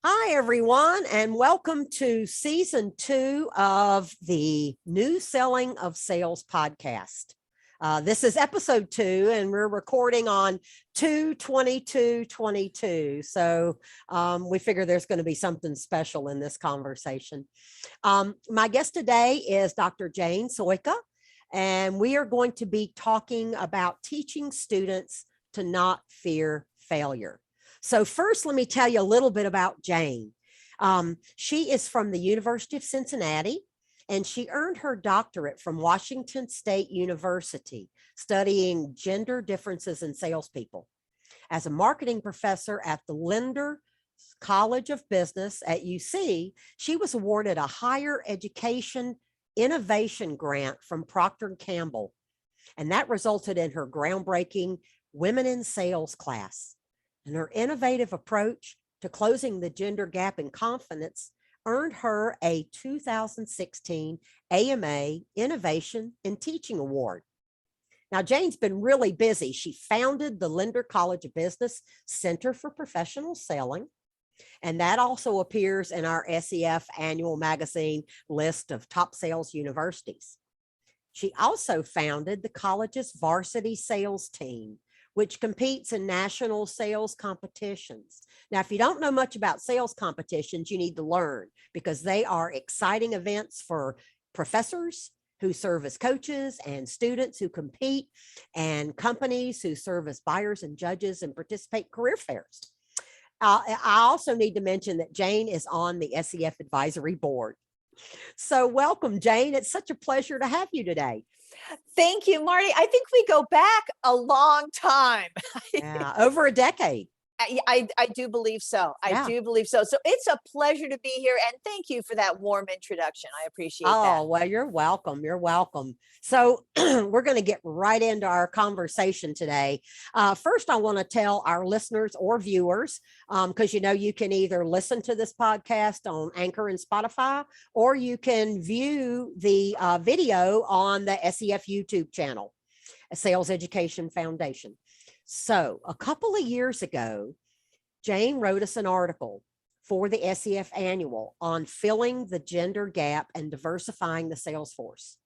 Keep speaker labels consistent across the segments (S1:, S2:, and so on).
S1: Hi, everyone, and welcome to season 2 of the New Selling of Sales podcast. This is episode 2, and we're recording on 2/22/22. So we figure there's going to be something special in this conversation. My guest today is Dr. Jane Sojka, and we are going to be talking about teaching students to not fear failure. So first, let me tell you a little bit about Jane. She is from the University of Cincinnati, and she earned her doctorate from Washington State University, studying gender differences in salespeople. As a marketing professor at the Linder College of Business at UC, she was awarded a higher education innovation grant from Procter & Gamble, and that resulted in her groundbreaking Women in Sales class. And her innovative approach to closing the gender gap in confidence earned her a 2016 AMA Innovation in Teaching Award. Now, Jane's been really busy. She founded the Linder College of Business Center for Professional Selling, and that also appears in our SEF annual magazine list of top sales universities. She also founded the college's varsity sales team, which competes in national sales competitions. Now, if you don't know much about sales competitions, you need to learn, because they are exciting events for professors who serve as coaches and students who compete and companies who serve as buyers and judges and participate in career fairs. I also need to mention that Jane is on the SEF advisory board. So welcome, Jane. It's such a pleasure to have you today.
S2: Thank you, Marty. I think we go back a long time.
S1: Yeah, over a decade.
S2: I do believe so. I do believe so. So it's a pleasure to be here. And thank you for that warm introduction. I appreciate that.
S1: Oh, well, you're welcome. You're welcome. So we're going to get right into our conversation today. First, I want to tell our listeners or viewers, because you can either listen to this podcast on Anchor and Spotify, or you can view the video on the SEF YouTube channel, Sales Education Foundation. So a couple of years ago, Jane wrote us an article for the SEF annual on filling the gender gap and diversifying the sales force.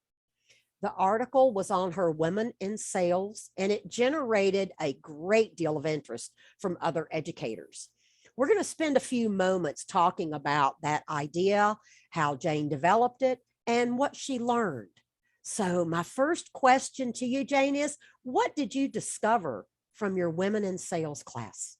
S1: The article was on her Women in Sales, and it generated a great deal of interest from other educators. We're going to spend a few moments talking about that idea, how Jane developed it, and what she learned. So my first question to you, Jane, is what did you discover from your Women in Sales class?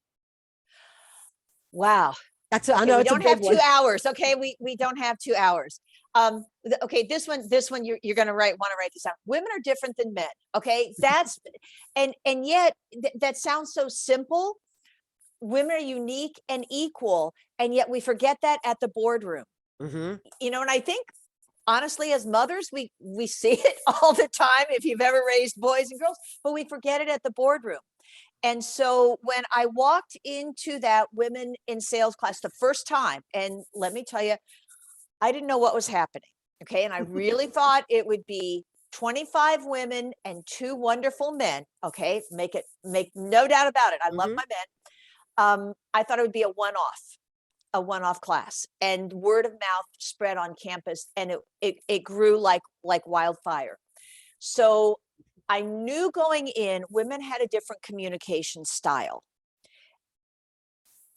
S2: Wow.
S1: I know
S2: we
S1: it's
S2: don't
S1: a big
S2: have 2
S1: one.
S2: hours. Okay. We don't have 2 hours. Okay. This one you're going to want to write this down. Women are different than men. Okay. That's, and yet that sounds so simple. Women are unique and equal. And yet we forget that at the boardroom,
S1: Mm-hmm.
S2: and I think, honestly, as mothers, we see it all the time if you've ever raised boys and girls, but we forget it at the boardroom. And so when I walked into that Women in Sales class the first time, and let me tell you, I didn't know what was happening. Okay. And I really thought it would be 25 women and 2 wonderful men. Okay. Make no doubt about it. I love my men. I thought it would be a one-off class, and word of mouth spread on campus, and it grew like wildfire. So I knew going in, women had a different communication style.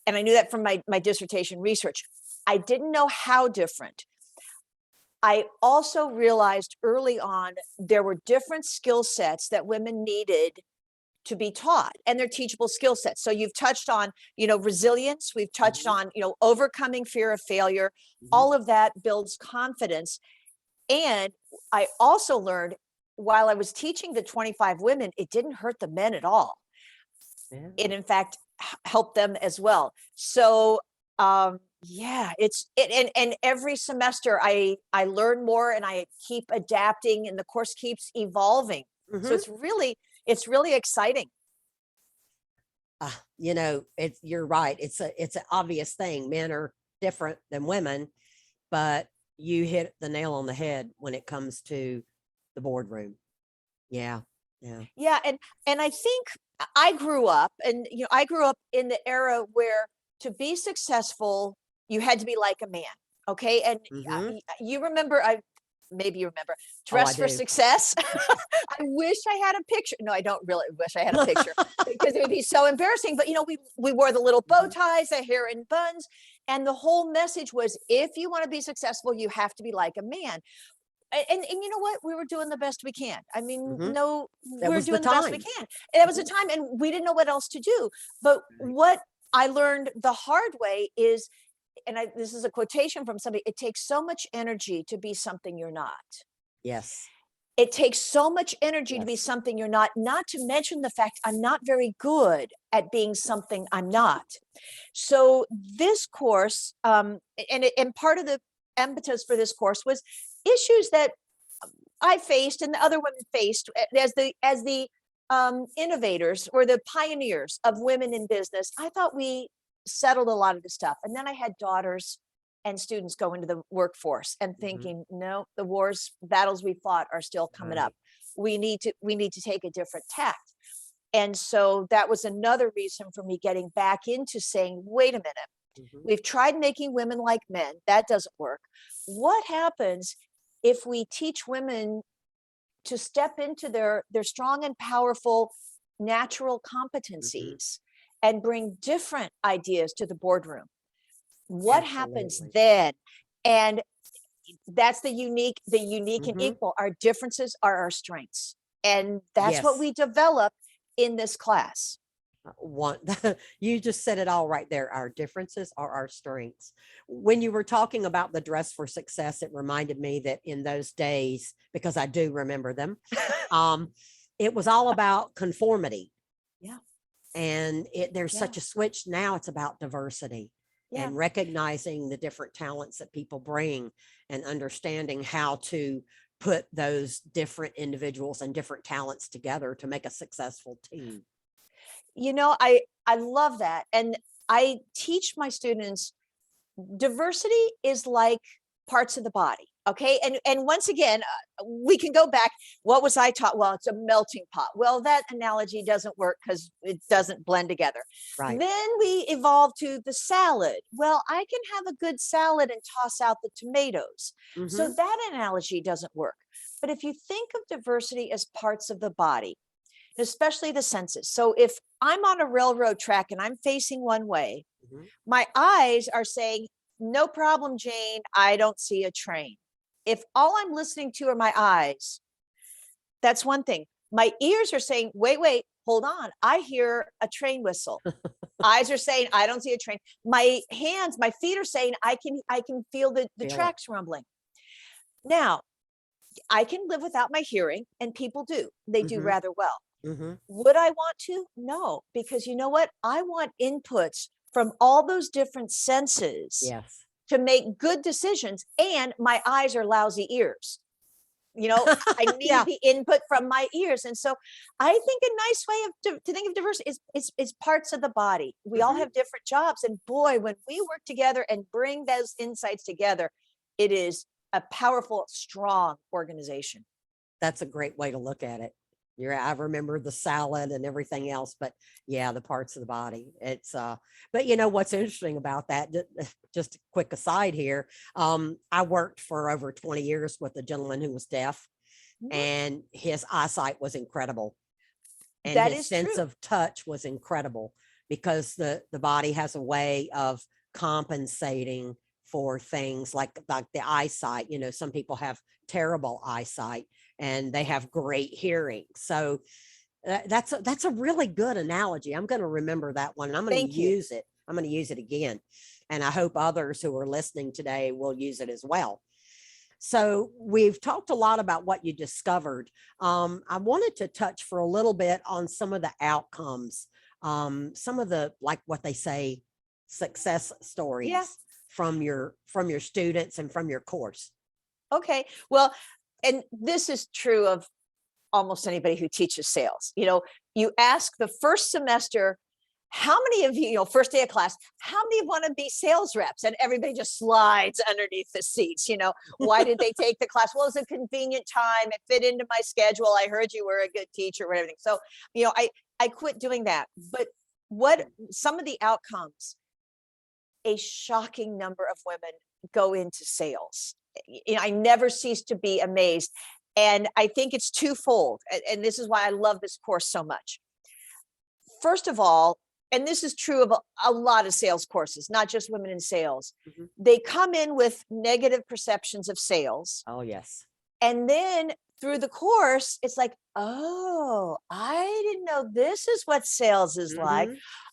S2: And I knew that from my dissertation research. I didn't know how different. I also realized early on there were different skill sets that women needed to be taught, and they're teachable skill sets. So you've touched on, resilience. We've touched on, overcoming fear of failure. All of that builds confidence. And I also learned, while I was teaching the 25 women, it didn't hurt the men at all.
S1: Yeah.
S2: It, in fact, helped them as well. So, and every semester I learn more, and I keep adapting, and the course keeps evolving. So it's really exciting.
S1: You're right. It's an obvious thing. Men are different than women, but you hit the nail on the head when it comes to the boardroom. Yeah.
S2: And I think I grew up in the era where to be successful, you had to be like a man. Okay. And
S1: Hmm.
S2: you remember, maybe you remember
S1: Oh, I
S2: Dress for
S1: do.
S2: Success. I wish I had a picture. No, I don't really wish I had a picture because it would be so embarrassing. But we wore the little bow
S1: Mhm.
S2: ties, the hair in buns, and the whole message was, if you want to be successful, you have to be like a man. And you know what? We were doing the best we can. I mean,
S1: Mhm.
S2: no,
S1: That
S2: we're
S1: was the
S2: doing the best we
S1: time.
S2: can. And that was a
S1: Mhm.
S2: time, and we didn't know what else to do. But
S1: Right.
S2: what I learned the hard way is, this is a quotation from somebody, it takes so much energy to be something you're not.
S1: Yes.
S2: It takes so much energy to be
S1: Yes.
S2: something you're not to mention the fact I'm not very good at being something I'm not. So this course, and part of the impetus for this course was issues that I faced and the other women faced as the innovators or the pioneers of women in business. I thought we settled a lot of the stuff, and then I had daughters and students go into the workforce and
S1: Mhm.
S2: thinking, no, the battles we fought are still coming up.
S1: Right.
S2: We need to take a different tact. And so that was another reason for me getting back into saying, wait a minute,
S1: Mhm.
S2: we've tried making women like men. That doesn't work. What happens if we teach women to step into their strong and powerful natural
S1: Mhm.
S2: competencies and bring different ideas to the boardroom? What happens
S1: Absolutely.
S2: then? And that's the unique and
S1: Mhm.
S2: equal. Our differences are our strengths. And that's what
S1: Yes.
S2: we develop in this class.
S1: One, you just said it all right there. Our differences are our strengths. When you were talking about the dress for success, it reminded me that in those days, because I do remember them, um, it was all about conformity.
S2: Yeah,
S1: And there's
S2: yeah,
S1: such a switch now. It's about diversity
S2: yeah.
S1: and recognizing the different talents that people bring and understanding how to put those different individuals and different talents together to make a successful team.
S2: I love that. And I teach my students, diversity is like parts of the body. Okay. And once again, we can go back. What was I taught? Well, it's a melting pot. Well, that analogy doesn't work because it doesn't blend together.
S1: Right.
S2: Then we evolved to the salad. Well, I can have a good salad and toss out the tomatoes. So
S1: Hmm.
S2: that analogy doesn't work. But if you think of diversity as parts of the body, especially the senses. So if I'm on a railroad track and I'm facing one way,
S1: Hmm.
S2: my eyes are saying, no problem, Jane, I don't see a train. If all I'm listening to are my eyes, that's one thing. My ears are saying, wait, hold on. I hear a train whistle. Eyes are saying, I don't see a train. My hands, my feet are saying, I can feel the
S1: Feel it.
S2: tracks rumbling. Now, I can live without my hearing, and people do. They do
S1: Hmm.
S2: rather well.
S1: Hmm.
S2: Would I want to? No, because you know what? I want inputs from all those different senses
S1: Yes.
S2: to make good decisions. And my eyes are lousy ears. You know, I need
S1: Yeah.
S2: the input from my ears. And so I think a nice way to think of diversity is parts of the body. We all
S1: Hmm.
S2: have different jobs. And boy, when we work together and bring those insights together, it is a powerful, strong organization.
S1: That's a great way to look at it. I remember the salad and everything else, but yeah, the parts of the body. But you know what's interesting about that? Just a quick aside here. I worked for over 20 years with a gentleman who was deaf,
S2: Mhm.
S1: and his eyesight was incredible, and
S2: That
S1: his
S2: is
S1: sense
S2: true.
S1: of touch was incredible because the body has a way of compensating for things like the eyesight. Some people have terrible eyesight and they have great hearing. So that's a really good analogy. I'm going to remember that one, and I'm going to
S2: Thank you.
S1: use it. I'm going to use it again, and I hope others who are listening today will use it as well. So we've talked a lot about what you discovered. I wanted to touch for a little bit on some of the outcomes, some of the, like what they say, success
S2: Yeah.
S1: stories from your students and from your course.
S2: Okay. Well, and this is true of almost anybody who teaches sales. You ask the first semester, how many of you, first day of class, how many want to be sales reps? And everybody just slides underneath the seats. Why did they take the class? Well, it's a convenient time. It fit into my schedule. I heard you were a good teacher and everything. So, I quit doing that. But what some of the outcomes, a shocking number of women go into sales. I never cease to be amazed. And I think it's twofold. And this is why I love this course so much. First of all, and this is true of a lot of sales courses, not just women in sales, they come in with negative perceptions of sales.
S1: Oh, yes.
S2: And then through the course, it's like, oh, I didn't know this is what sales is like.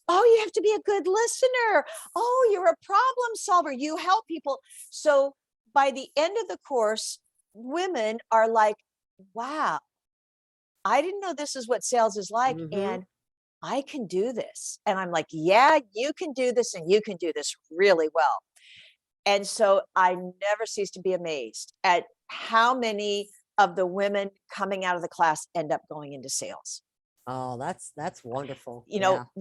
S2: Oh, you have to be a good listener. Oh, you're a problem solver. You help people. So by the end of the course, women are like, wow, I didn't know this is what sales is like. And I can do this. And I'm like, yeah, you can do this, and you can do this really well. And so I never cease to be amazed at how many of the women coming out of the class end up going into sales.
S1: Oh, that's wonderful.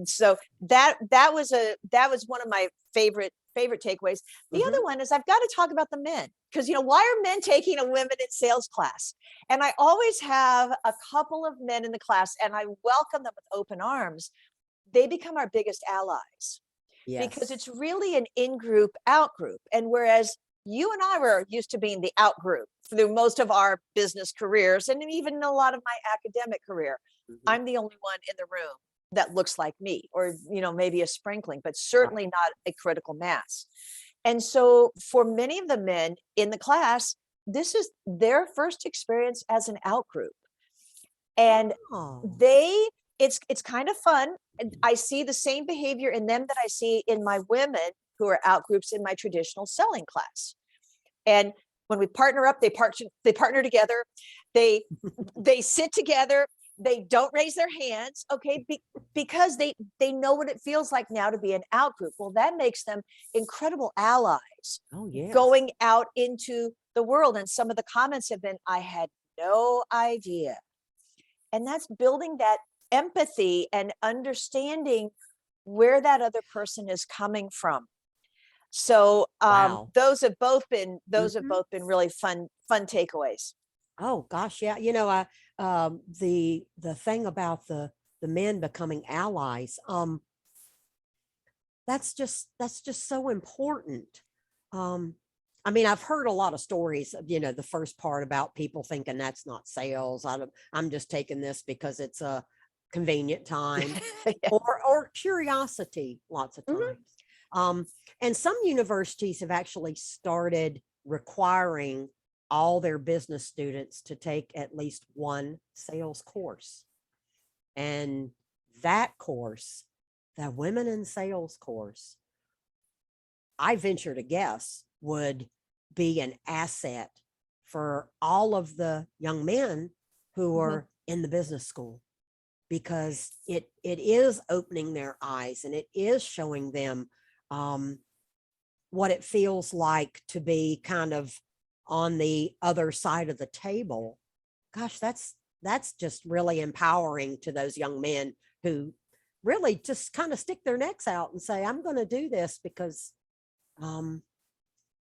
S2: So that was one of my favorite takeaways. The other one is I've got to talk about the men, because why are men taking a women in sales class? And I always have a couple of men in the class, and I welcome them with open arms. They become our biggest allies.
S1: Yes.
S2: Because it's really an in-group, out-group. And whereas you and I were used to being the out-group through most of our business careers, and even a lot of my academic career, I'm the only one in the room that looks like me, or, maybe a sprinkling, but certainly not a critical mass. And so for many of the men in the class, this is their first experience as an out-group. And it's kind of fun. And I see the same behavior in them that I see in my women who are out groups in my traditional selling class. And when we partner up, they partner together. They sit together. They don't raise their hands, okay, because they know what it feels like now to be an out group. Well, that makes them incredible allies.
S1: Oh, yes.
S2: Going out into the world. And some of the comments have been, I had no idea. And that's building that empathy and understanding where that other person is coming from. So
S1: Wow.
S2: those have both been really fun takeaways.
S1: Oh gosh, yeah. The thing about the men becoming allies, that's just so important. I mean, I've heard a lot of stories of, the first part about people thinking that's not sales. I'm just taking this because it's a convenient time or curiosity lots of times. And some universities have actually started requiring all their business students to take at least one sales course. And that course, the Women in Sales course, I venture to guess would be an asset for all of the young men who are in the business school, because it is opening their eyes, and it is showing them what it feels like to be kind of on the other side of the table. Gosh, that's just really empowering to those young men who really just kind of stick their necks out and say, I'm going to do this because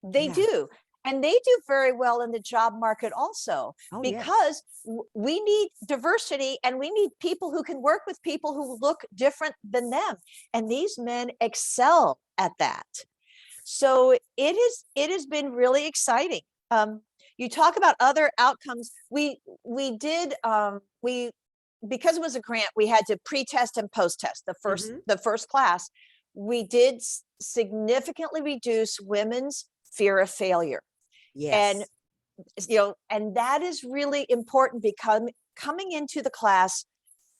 S2: they do. And they do very well in the job market also, because we need diversity, and we need people who can work with people who look different than them. And these men excel at that. So it has been really exciting. You talk about other outcomes. We did, because it was a grant, we had to pre-test and post-test the first class. We did significantly reduce women's fear of failure.
S1: Yes.
S2: And that is really important, because coming into the class,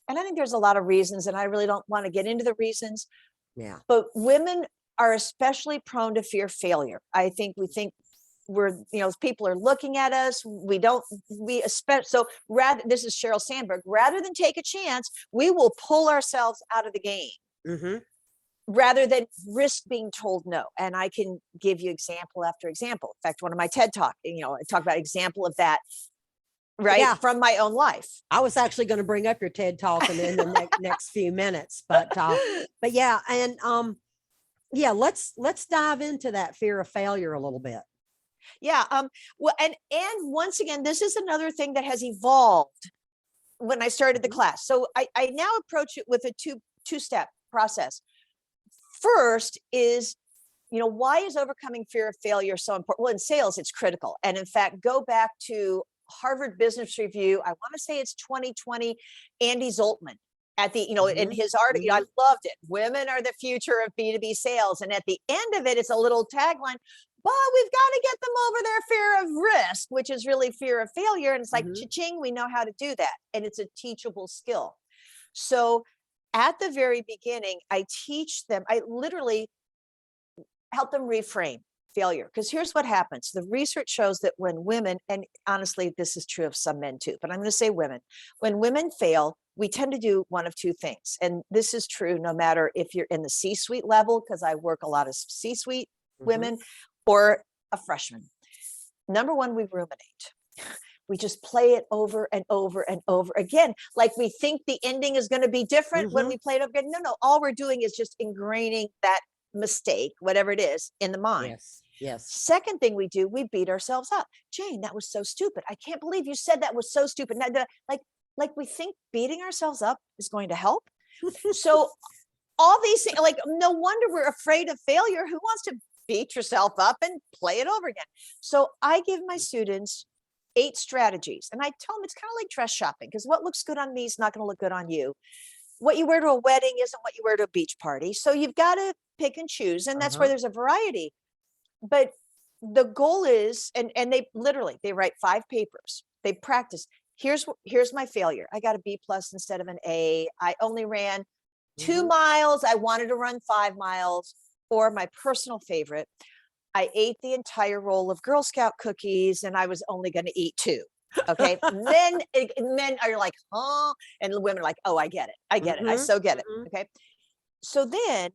S2: and I think there's a lot of reasons, and I really don't want to get into the reasons.
S1: Yeah.
S2: But women are especially prone to fear failure. I think we think we're, people are looking at us. So this is Sheryl Sandberg, rather than take a chance, we will pull ourselves out of the game. Rather than risk being told no. And I can give you example after example. In fact, one of my TED Talk, I talk about example of that, right? From my own life.
S1: I was actually going to bring up your TED Talk in the next few minutes, but yeah. And let's dive into that fear of failure a little bit.
S2: Yeah. Well, and once again, this is another thing that has evolved when I started the class. So I now approach it with a two-step process. First is why is overcoming fear of failure so important? Well, in sales, it's critical. And in fact, go back to Harvard Business Review. I want to say it's 2020, Andy Zoltman at the, in his article, I loved it. Women are the future of B2B sales. And at the end of it, it's a little tagline, but we've got to get them over their fear of risk, which is really fear of failure. And it's like, cha-ching, we know how to do that. And it's a teachable skill. So at the very beginning, I teach them, I literally help them reframe failure. Because here's what happens. The research shows that when women, and honestly, this is true of some men too, but I'm going to say women, when women fail, we tend to do one of two things. And this is true no matter if you're in the C-suite level, because I work a lot of C-suite women, or a freshman. Number one, we ruminate. We just play it over and over and over again. Like we think the ending is going to be different when we play it over again. No, all we're doing is just ingraining that mistake, whatever it is, in the mind.
S1: Yes.
S2: Second thing we do, we beat ourselves up. Jane, that was so stupid. I can't believe you said that was so stupid. Now, like we think beating ourselves up is going to help. So all these things, like no wonder we're afraid of failure. Who wants to beat yourself up and play it over again? So I give my students 8 strategies, and I tell them it's kind of like dress shopping, because what looks good on me is not going to look good on you. What you wear to a wedding isn't what you wear to a beach party. So you've got to pick and choose, and that's where there's a variety. But the goal is, and they literally, they write 5 papers. They practice. Here's my failure. I got a B+ instead of an A. I only ran 2 miles. I wanted to run 5 miles. Or my personal favorite, I ate the entire roll of Girl Scout cookies and I was only going to eat 2. Okay. Men are like, huh? And the women are like, oh, I get it. I get it. I so get it. Okay. So then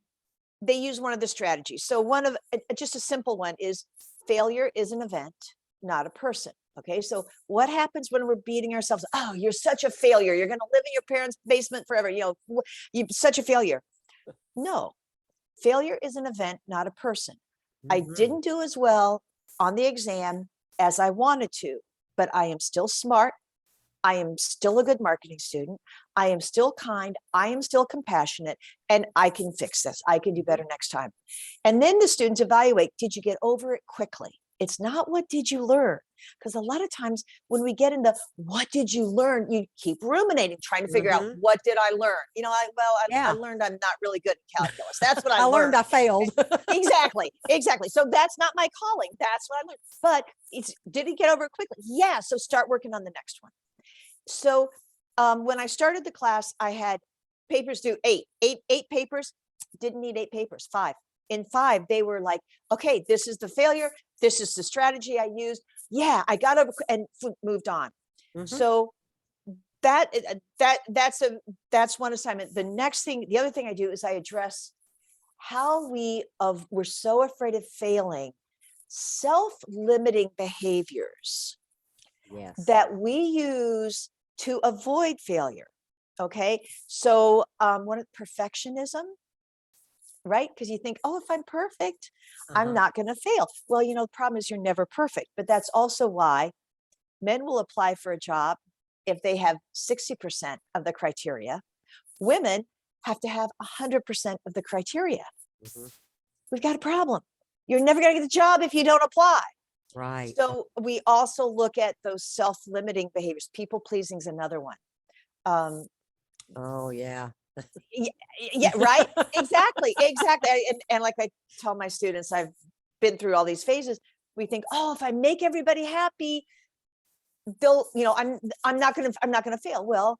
S2: they use one of the strategies. So one of just a simple one is failure is an event, not a person. Okay. So what happens when we're beating ourselves? Oh, you're such a failure. You're going to live in your parents' basement forever. You're such a failure. No, failure is an event, not a person. I didn't do as well on the exam as I wanted to, but I am still smart. I am still a good marketing student. I am still kind. I am still compassionate, and I can fix this. I can do better next time. And then the students evaluate, did you get over it quickly? It's not what did you learn? Because a lot of times when we get into what did you learn, you keep ruminating, trying to figure out what did I learn? I learned I'm not really good at calculus. That's what I learned.
S1: I failed.
S2: Exactly. So that's not my calling. That's what I learned. But did he get over it quickly? Yeah. So start working on the next one. So when I started the class, I had papers due 8 papers. Didn't need 8 papers, 5. In 5, they were like, okay, this is the failure. This is the strategy I used. Yeah, I got over and moved on. So that's one assignment. The other thing I do is I address how we're so afraid of failing, self-limiting behaviors that we use to avoid failure. Okay. So perfectionism, right? Because you think, oh, if I'm perfect, I'm not going to fail. Well, the problem is you're never perfect, but that's also why men will apply for a job if they have 60% of the criteria. Women have to have 100% of the criteria. We've got a problem. You're never going to get the job if you don't apply.
S1: Right.
S2: So we also look at those self-limiting behaviors. People pleasing is another one.
S1: Oh, yeah.
S2: Yeah, right. Exactly. And like I tell my students, I've been through all these phases. We think, oh, if I make everybody happy, they'll, I'm not going to fail. Well,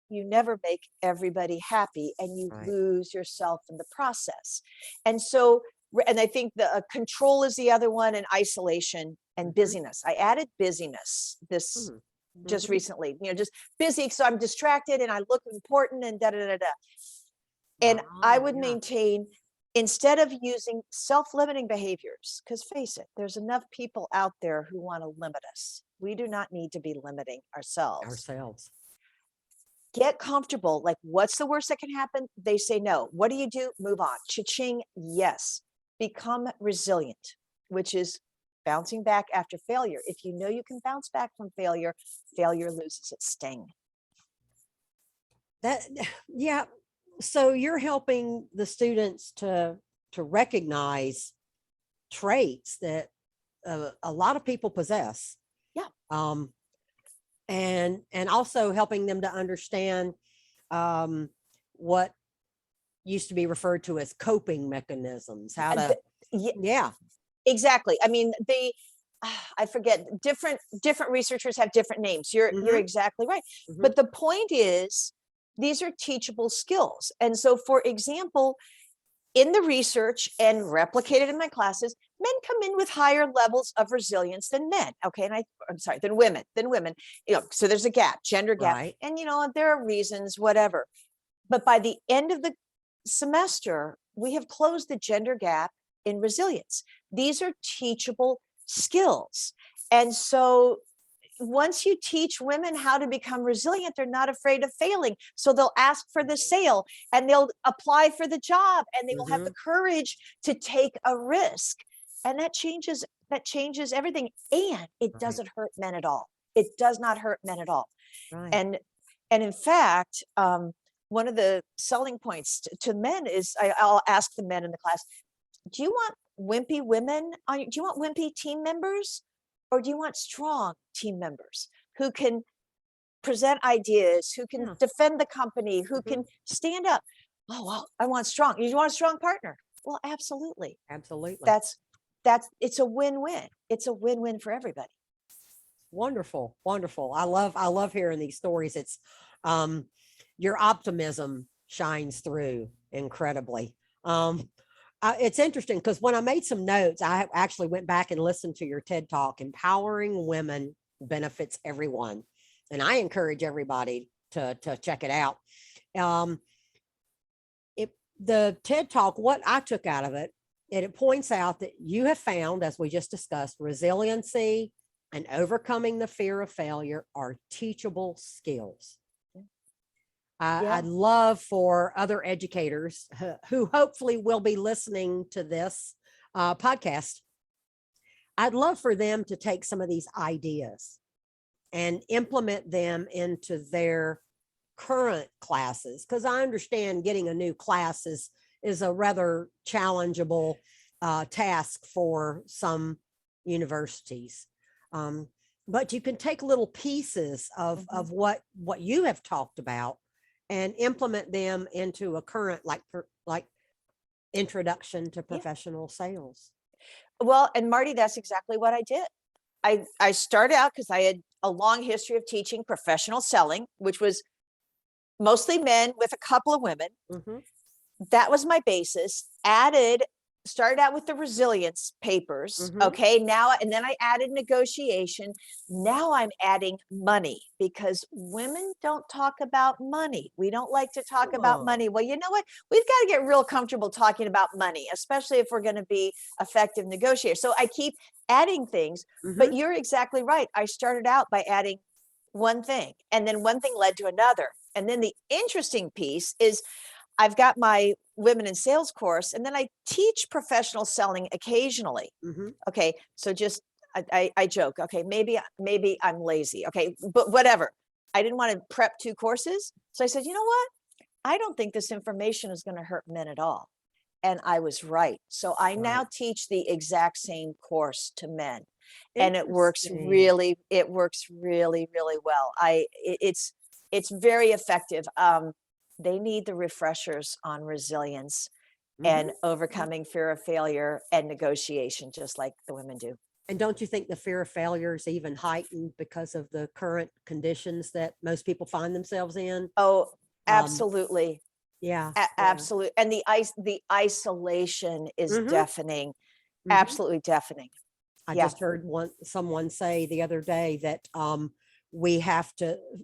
S2: you never make everybody happy, and you lose yourself in the process. And so, and I think the control is the other one, and isolation and busyness. I added busyness just recently, just busy. So I'm distracted and I look important and And I would maintain, instead of using self-limiting behaviors, because face it, there's enough people out there who want to limit us. We do not need to be limiting ourselves. Get comfortable. Like, what's the worst that can happen? They say no. What do? Move on. Cha-ching. Yes. Become resilient, which is bouncing back after failure. If you know you can bounce back from failure, failure loses its sting.
S1: So you're helping the students to recognize traits that a lot of people possess.
S2: Yeah.
S1: And also helping them to understand what used to be referred to as coping mechanisms, how to, yeah,
S2: exactly. I mean, I forget, different researchers have different names. You're exactly right. But the point is, these are teachable skills. And so, for example, in the research and replicated in my classes, men come in with higher levels of resilience than men. Okay. And I'm sorry, than women, so there's a gap, gender gap.
S1: right.
S2: And, there are reasons, whatever. But by the end of the semester, we have closed the gender gap in resilience. These are teachable skills. And so once you teach women how to become resilient, they're not afraid of failing. So they'll ask for the sale and they'll apply for the job and they will have the courage to take a risk. And that changes everything. And it doesn't hurt men at all. It does not hurt men at all.
S1: Right.
S2: And in fact, one of the selling points to men is, I'll ask the men in the class, do you want wimpy women? Do you want wimpy team members? Or do you want strong team members who can present ideas, who can defend the company, who can stand up? Oh, well, I want strong. You want a strong partner? Well, absolutely.
S1: Absolutely.
S2: It's a win-win. It's a win-win for everybody.
S1: Wonderful. Wonderful. I love hearing these stories. It's your optimism shines through incredibly. It's interesting because when I made some notes, I actually went back and listened to your TED Talk, Empowering Women Benefits Everyone. And I encourage everybody to check it out. The TED Talk, what I took out of it, it points out that you have found, as we just discussed, resiliency and overcoming the fear of failure are teachable skills. I'd love for other educators who hopefully will be listening to this podcast. I'd love for them to take some of these ideas and implement them into their current classes, because I understand getting a new class is a rather challengeable task for some universities. But you can take little pieces of what you have talked about and implement them into a current, like introduction to professional sales.
S2: Well, and Marty, that's exactly what I did. I started out because I had a long history of teaching professional selling, which was mostly men with a couple of women. That was my basis. Started out with the resilience papers. Okay. Now, and then I added negotiation. Now I'm adding money, because women don't talk about money. We don't like to talk about money. Well, you know what? We've got to get real comfortable talking about money, especially if we're going to be effective negotiators. So I keep adding things, but you're exactly right. I started out by adding one thing, and then one thing led to another. And then the interesting piece is I've got my women in sales course, and then I teach professional selling occasionally. Okay. So just, I joke, okay, maybe I'm lazy. Okay. But whatever. I didn't want to prep 2 courses. So I said, you know what? I don't think this information is going to hurt men at all. And I was right. So I now teach the exact same course to men, and it works really, really well. It's very effective. They need the refreshers on resilience and overcoming fear of failure and negotiation, just like the women do.
S1: And don't you think the fear of failure is even heightened because of the current conditions that most people find themselves in?
S2: Oh, absolutely.
S1: Absolutely.
S2: And the isolation is deafening, absolutely deafening.
S1: I just heard someone say the other day that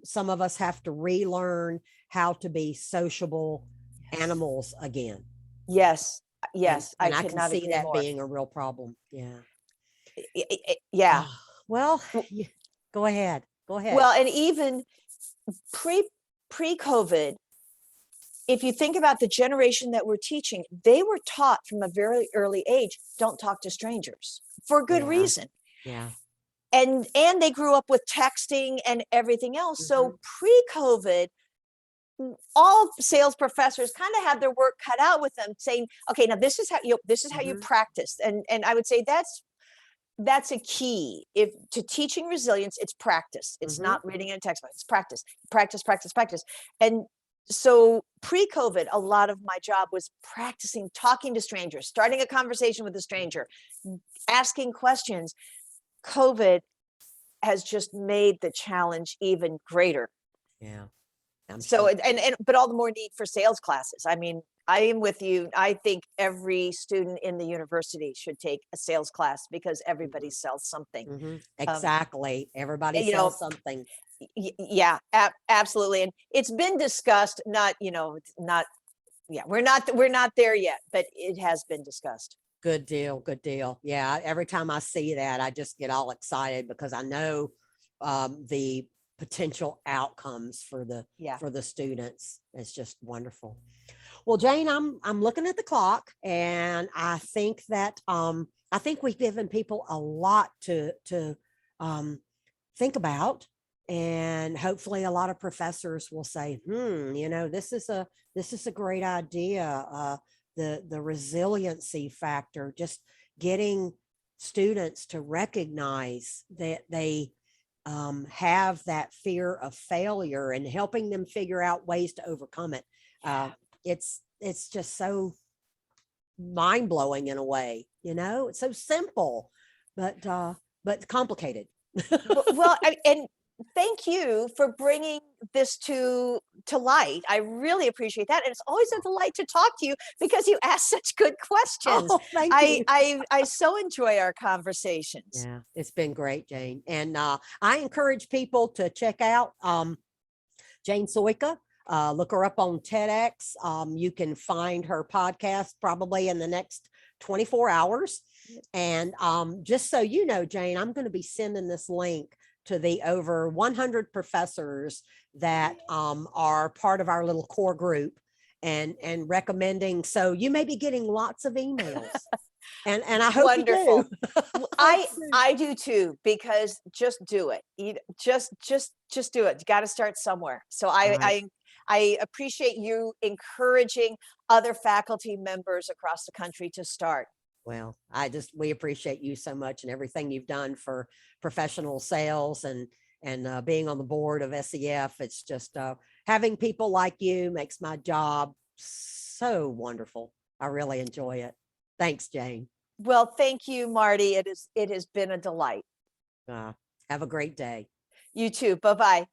S1: some of us have to relearn how to be sociable animals again.
S2: Yes.
S1: And I can see that being a real problem.
S2: Yeah.
S1: Well, go ahead.
S2: Well, and even pre-COVID, if you think about the generation that we're teaching, they were taught from a very early age, don't talk to strangers, for good reason. And they grew up with texting and everything else. So pre-COVID, all sales professors kind of have their work cut out with them, saying, okay, now this is how you practice. And I would say that's a key if to teaching resilience. It's practice. It's not reading in a textbook. It's practice, practice, practice, practice. And so pre-COVID, a lot of my job was practicing talking to strangers, starting a conversation with a stranger, asking questions. COVID has just made the challenge even greater.
S1: Yeah.
S2: So, but all the more need for sales classes. I mean, I am with you. I think every student in the university should take a sales class because everybody sells something.
S1: Exactly. Everybody
S2: You know,
S1: sells something.
S2: Yeah, absolutely. And it's been discussed, not, we're not there yet, but it has been discussed.
S1: Good deal. Good deal. Yeah. Every time I see that, I just get all excited because I know the potential outcomes for the students. It's just wonderful. Well, Jane, I'm looking at the clock, and I think that I think we've given people a lot to think about, and hopefully a lot of professors will say, this is a great idea. The resiliency factor, just getting students to recognize that they have that fear of failure and helping them figure out ways to overcome it. It's just so mind-blowing in a way, it's so simple, but complicated.
S2: Well, and thank you for bringing this to light. I really appreciate that. And it's always a delight to talk to you because you ask such good questions.
S1: Oh, thank you.
S2: I so enjoy our conversations.
S1: Yeah, it's been great, Jane. And I encourage people to check out Jane Sojka. Look her up on TEDx. You can find her podcast probably in the next 24 hours. And just so you know, Jane, I'm going to be sending this link to the over 100 professors that are part of our little core group and recommending. So you may be getting lots of emails. And I hope
S2: wonderful.
S1: You do.
S2: I do too, because just do it. Just do it. You got to start somewhere. So I appreciate you encouraging other faculty members across the country to start.
S1: Well, we appreciate you so much and everything you've done for professional sales and being on the board of SEF. It's just having people like you makes my job so wonderful. I really enjoy it. Thanks, Jane.
S2: Well, thank you, Marty. It has been a delight.
S1: Have a great day.
S2: You too. Bye-bye.